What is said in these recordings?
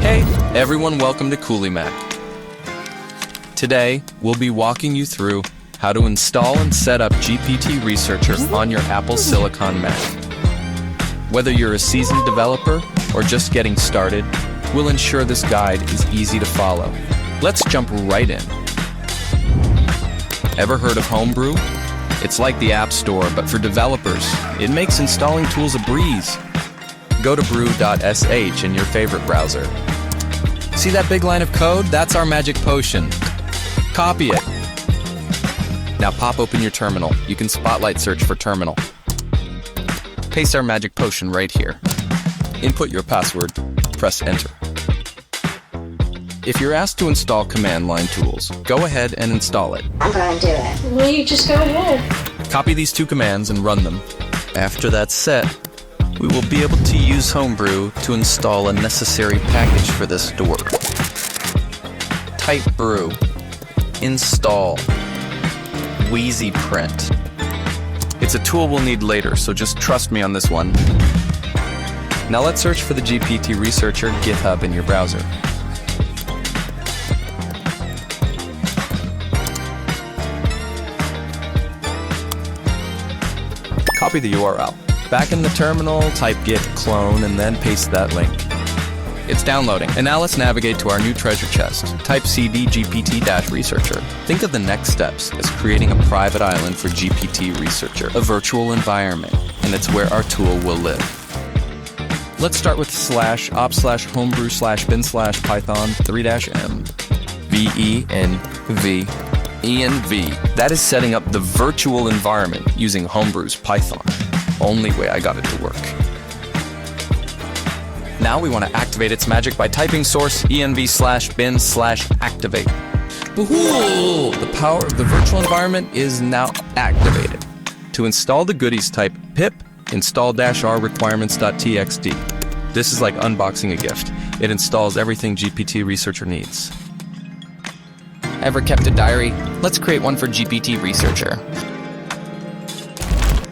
Hey everyone, welcome to Cooley Mac. Today, we'll be walking you through how to install and set up GPT-Researcher on your Apple Silicon Mac. Whether you're a seasoned developer or just getting started, we'll ensure this guide is easy to follow. Let's jump right in. Ever heard of Homebrew? It's like the App Store, but for developers. It makes installing tools a breeze. Go to brew.sh in your favorite browser. See that big line of code? That's our magic potion. Copy it. Now pop open your terminal. You can spotlight search for terminal. Paste our magic potion right here. Input your password. Press enter. If you're asked to install command line tools, go ahead and install it. I'm going to do it. Will you just go ahead? Copy these two commands and run them. After that's set, we will be able to use Homebrew to install a necessary package for this door. Type brew. Install. weasyprint. It's a tool we'll need later, so just trust me on this one. Now let's search for the GPT-Researcher GitHub in your browser. Copy the URL. Back in the terminal, type git clone and then paste that link. It's downloading. And now let's navigate to our new treasure chest. Type cd GPT-Researcher. Think of the next steps as creating a private island for GPT-Researcher, a virtual environment, and it's where our tool will live. Let's start with /op/homebrew/bin/python 3-m venv. That is setting up the virtual environment using Homebrew's Python. Only way I got it to work. Now we want to activate its magic by typing source env/bin/activate. Woohoo! The power of the virtual environment is now activated. To install the goodies, type pip install-r requirements.txt. This is like unboxing a gift. It installs everything GPT-Researcher needs. Ever kept a diary? Let's create one for GPT-Researcher.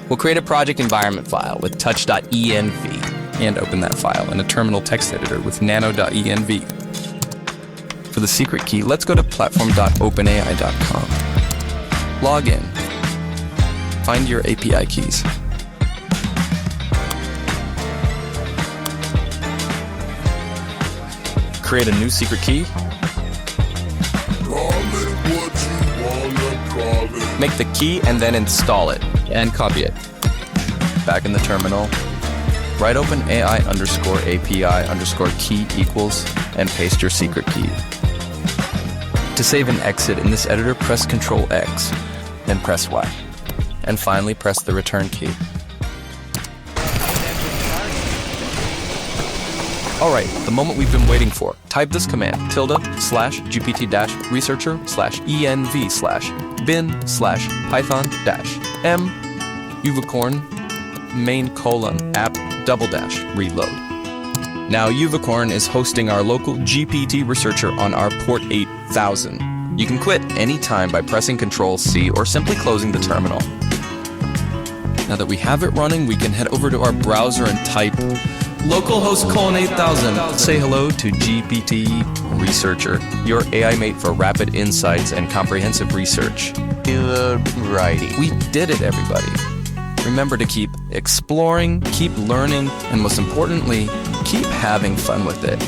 We'll create a project environment file with touch.env and open that file in a terminal text editor with nano.env. For the secret key, let's go to platform.openai.com. Log in. Find your API keys. Create a new secret key. Make the key and then install it and copy it. Back in the terminal, write open AI_API_key equals and paste your secret key. To save and exit in this editor, press Ctrl X, then press Y. And finally, press the return key. Alright, the moment we've been waiting for. Type this command, tilde/GPT-researcher/env/bin/python-m uvicorn main:\app:\reload. Now uvicorn is hosting our local GPT-Researcher on our port 8000. You can quit anytime by pressing Ctrl-C or simply closing the terminal. Now that we have it running, we can head over to our browser and type localhost :8000. Say hello to GPT-Researcher, your AI mate for rapid insights and comprehensive research. Righty. We did it, everybody. Remember to keep exploring, keep learning, and most importantly, keep having fun with it.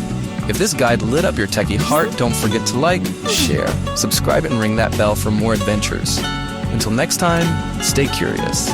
If this guide lit up your techie heart, don't forget to like, share, subscribe, and ring that bell for more adventures. Until next time, stay curious.